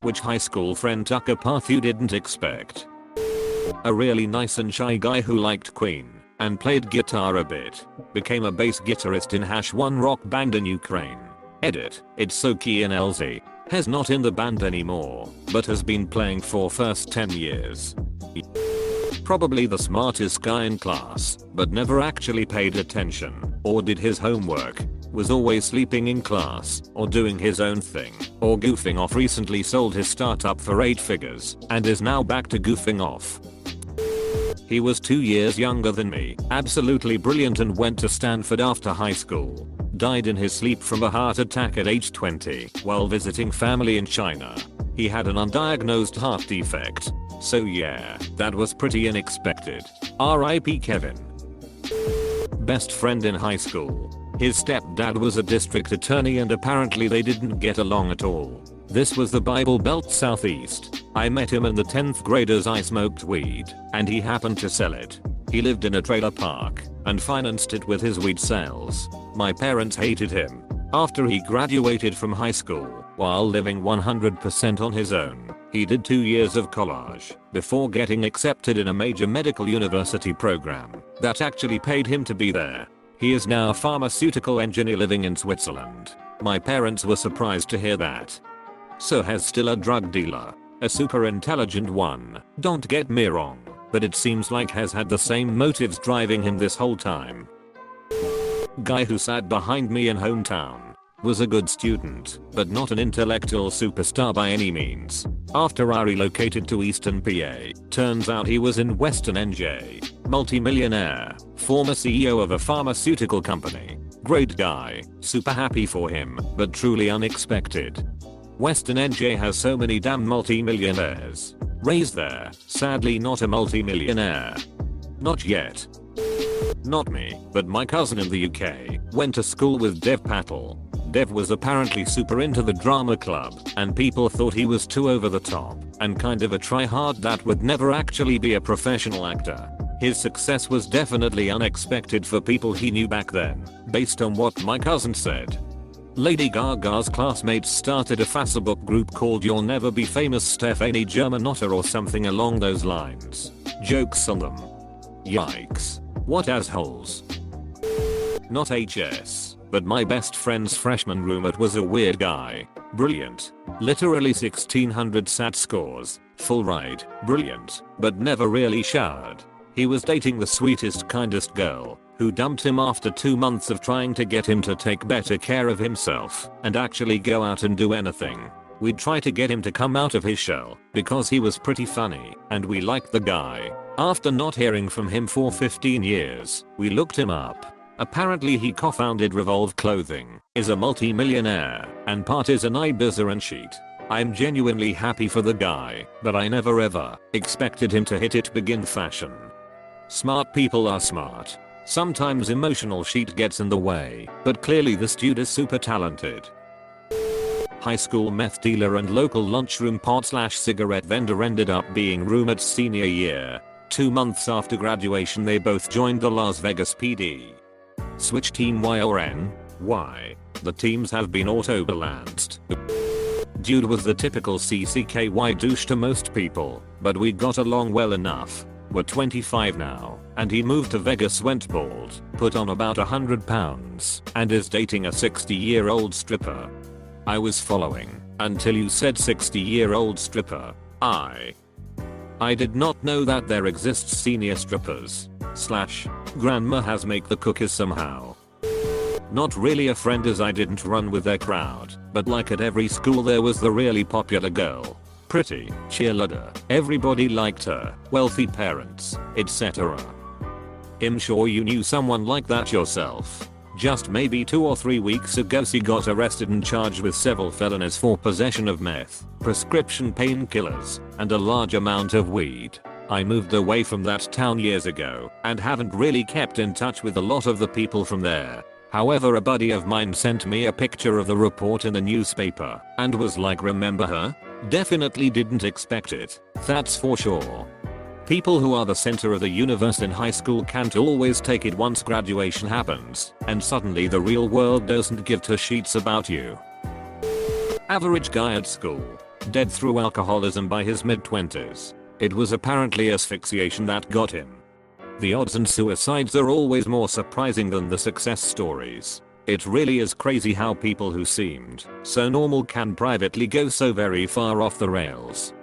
Which high school friend took a path you didn't expect? A really nice and shy guy who liked Queen and played guitar a bit. Became a bass guitarist in #1 rock band in Ukraine. Edit. It's Soki and LZ. Has not in the band anymore, but has been playing for first 10 years. Probably the smartest guy in class, but never actually paid attention or did his homework. Was always sleeping in class or doing his own thing or goofing off. Recently sold his startup for 8 figures and is now back to goofing off. He was 2 years younger than me, absolutely brilliant, and went to Stanford after high school. Died in his sleep from a heart attack at age 20 while visiting family in China. He had an undiagnosed heart defect. So yeah, that was pretty unexpected. R.I.P. Kevin. Best friend in high school. His stepdad was a district attorney and apparently they didn't get along at all. This was the Bible Belt Southeast. I met him in the 10th grade as I smoked weed, and he happened to sell it. He lived in a trailer park and financed it with his weed sales. My parents hated him. After he graduated from high school, while living 100% on his own, he did 2 years of college before getting accepted in a major medical university program that actually paid him to be there. He is now a pharmaceutical engineer living in Switzerland. My parents were surprised to hear that. So has still a drug dealer. A super intelligent one, don't get me wrong, but it seems like has had the same motives driving him this whole time. Guy who sat behind me in hometown. Was a good student, but not an intellectual superstar by any means. After I relocated to Eastern PA, turns out he was in Western NJ. Multi-millionaire, former CEO of a pharmaceutical company. Great guy, super happy for him, but truly unexpected. Western NJ has so many damn multi-millionaires. Raised there, sadly not a multi-millionaire. Not yet. Not me, but my cousin in the UK went to school with Dev Patel. Dev was apparently super into the drama club, and people thought he was too over the top and kind of a tryhard that would never actually be a professional actor. His success was definitely unexpected for people he knew back then, based on what my cousin said. Lady Gaga's classmates started a Facebook group called You'll Never Be Famous Stefanie Germanotta or something along those lines. Jokes on them. Yikes. What assholes. Not HS, but my best friend's freshman roommate was a weird guy. Brilliant. Literally 1600 SAT scores. Full ride. Brilliant, but never really showered. He was dating the sweetest, kindest girl, who dumped him after 2 months of trying to get him to take better care of himself and actually go out and do anything. We'd try to get him to come out of his shell because he was pretty funny and we liked the guy. After not hearing from him for 15 years, we looked him up. Apparently he co-founded Revolve Clothing, is a multi-millionaire, and parties an Ibiza and Sheet. I'm genuinely happy for the guy, but I never ever expected him to hit it big in fashion. Smart people are smart. Sometimes emotional shit gets in the way, but clearly this dude is super talented. High school meth dealer and local lunchroom pot/cigarette vendor ended up being roommates senior year. 2 months after graduation they both joined the Las Vegas PD. Switch team Y or N? Why? The teams have been auto-balanced. Dude was the typical CCKY douche to most people, but we got along well enough. We're 25 now, and he moved to Vegas, went bald, put on about 100 pounds, and is dating a 60-year-old stripper. I was following until you said 60-year-old stripper. I did not know that there exists senior strippers. / grandma has make the cookies somehow. Not really a friend as I didn't run with their crowd, but like at every school there was the really popular girl. Pretty, cheerleader, everybody liked her, wealthy parents, etc. I'm sure you knew someone like that yourself. Just maybe 2 or 3 weeks ago she got arrested and charged with several felonies for possession of meth, prescription painkillers, and a large amount of weed. I moved away from that town years ago and haven't really kept in touch with a lot of the people from there. However, a buddy of mine sent me a picture of the report in the newspaper and was like, remember her? Definitely didn't expect it, that's for sure. People who are the center of the universe in high school can't always take it once graduation happens and suddenly the real world doesn't give two sheets about you. Average guy at school. dead through alcoholism by his mid-20s. It was apparently asphyxiation that got him. The odds and suicides are always more surprising than the success stories. It really is crazy how people who seemed so normal can privately go so very far off the rails.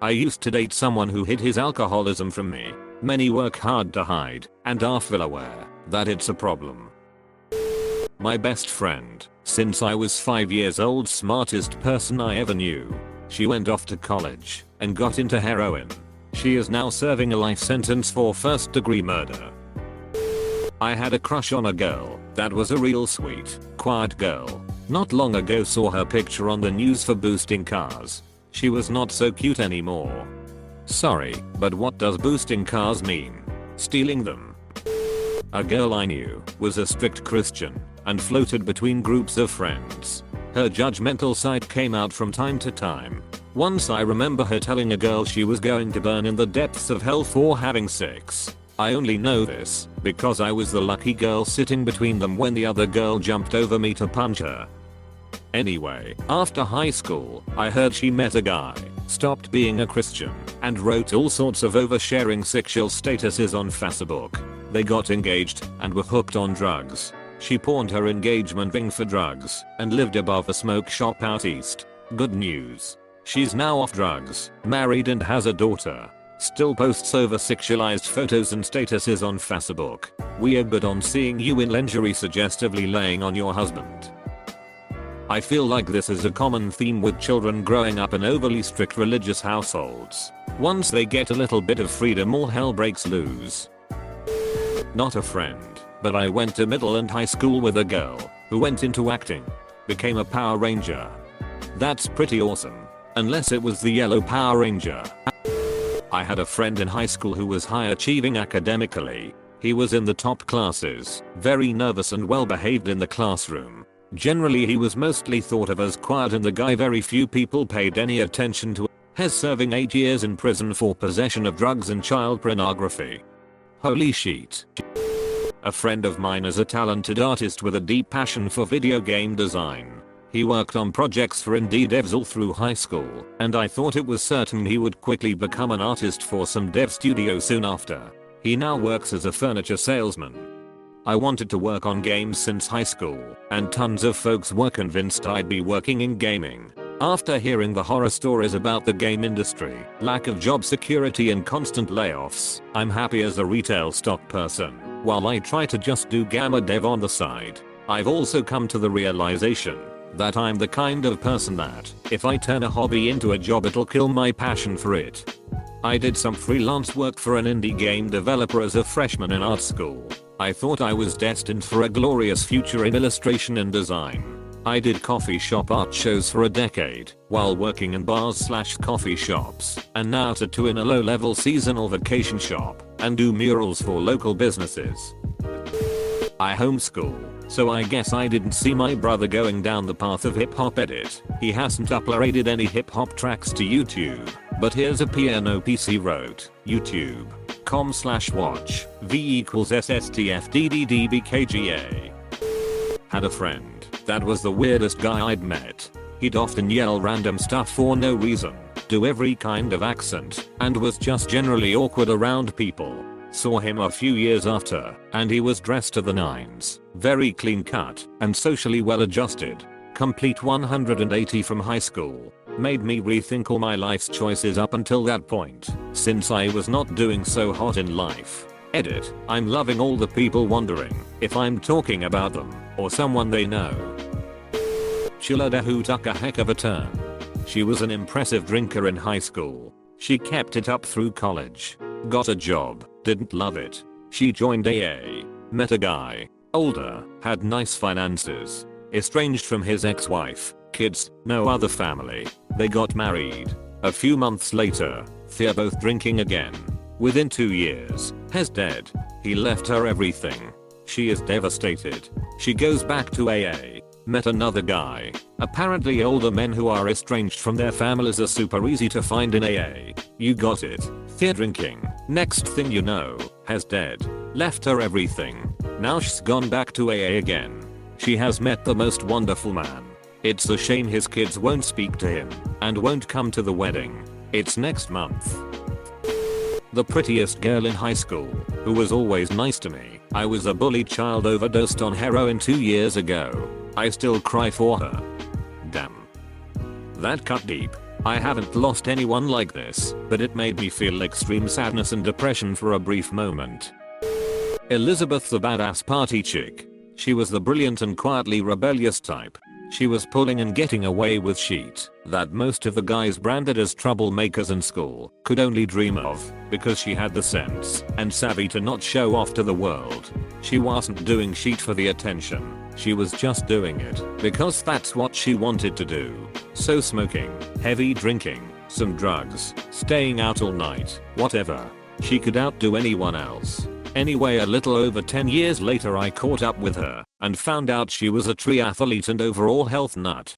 I used to date someone who hid his alcoholism from me. Many work hard to hide and are full aware that it's a problem. My best friend, since I was 5 years old, smartest person I ever knew. She went off to college and got into heroin. She is now serving a life sentence for first-degree murder. I had a crush on a girl that was a real sweet, quiet girl. Not long ago saw her picture on the news for boosting cars. She was not so cute anymore. Sorry, but what does boosting cars mean? Stealing them? A girl I knew was a strict Christian and floated between groups of friends. Her judgmental side came out from time to time. Once I remember her telling a girl she was going to burn in the depths of hell for having sex. I only know this because I was the lucky girl sitting between them when the other girl jumped over me to punch her. Anyway, after high school, I heard she met a guy, stopped being a Christian, and wrote all sorts of oversharing sexual statuses on Facebook. They got engaged and were hooked on drugs. She pawned her engagement ring for drugs and lived above a smoke shop out east. Good news. She's now off drugs, married and has a daughter. Still posts over sexualized photos and statuses on Facebook. We're good on seeing you in lingerie suggestively laying on your husband. I feel like this is a common theme with children growing up in overly strict religious households. Once they get a little bit of freedom, all hell breaks loose. Not a friend, but I went to middle and high school with a girl who went into acting. Became a Power Ranger. That's pretty awesome. Unless it was the Yellow Power Ranger. I had a friend in high school who was high achieving academically. He was in the top classes, very nervous and well behaved in the classroom. Generally he was mostly thought of as quiet and the guy very few people paid any attention to. Has serving 8 years in prison for possession of drugs and child pornography. Holy shit. A friend of mine is a talented artist with a deep passion for video game design. He worked on projects for indie devs all through high school, and I thought it was certain he would quickly become an artist for some dev studio soon after. He now works as a furniture salesman. I wanted to work on games since high school, and tons of folks were convinced I'd be working in gaming. After hearing the horror stories about the game industry, lack of job security and constant layoffs, I'm happy as a retail stock person, while I try to just do gamma dev on the side. I've also come to the realization that I'm the kind of person that, if I turn a hobby into a job, it'll kill my passion for it. I did some freelance work for an indie game developer as a freshman in art school. I thought I was destined for a glorious future in illustration and design. I did coffee shop art shows for a decade while working in bars/coffee shops, and now tattoo in a low-level seasonal vacation shop and do murals for local businesses. I homeschool, so I guess I didn't see my brother going down the path of hip-hop edit. He hasn't uploaded any hip-hop tracks to YouTube, but here's a piano piece he wrote. YouTube.com/watch v=SSTFDDDBKGA. Had a friend that was the weirdest guy I'd met. He'd often yell random stuff for no reason, do every kind of accent, and was just generally awkward around people. Saw him a few years after, and he was dressed to the nines, very clean cut, and socially well adjusted. Complete 180 from high school. Made me rethink all my life's choices up until that point, since I was not doing so hot in life. Edit, I'm loving all the people wondering if I'm talking about them, or someone they know. Chilladahu took a heck of a turn. She was an impressive drinker in high school. She kept it up through college. Got a job, didn't love it. She joined AA, met a guy, older, had nice finances, estranged from his ex-wife, kids, no other family. They got married. A few months later, they're both drinking again. Within 2 years, he's dead. He left her everything. She is devastated. She goes back to AA. Met another guy. Apparently older men who are estranged from their families are super easy to find in AA. You got it. They're drinking. Next thing you know, he's dead. Left her everything. Now she's gone back to AA again. She has met the most wonderful man. It's a shame his kids won't speak to him and won't come to the wedding. It's next month. The prettiest girl in high school, who was always nice to me. I was a bullied child, overdosed on heroin 2 years ago. I still cry for her. Damn. That cut deep. I haven't lost anyone like this, but it made me feel extreme sadness and depression for a brief moment. Elizabeth, the badass party chick. She was the brilliant and quietly rebellious type. She was pulling and getting away with shit that most of the guys branded as troublemakers in school could only dream of, because she had the sense and savvy to not show off to the world. She wasn't doing shit for the attention. She was just doing it because that's what she wanted to do. So smoking, heavy drinking, some drugs, staying out all night, whatever. She could outdo anyone else. Anyway, a little over 10 years later I caught up with her and found out she was a triathlete and overall health nut.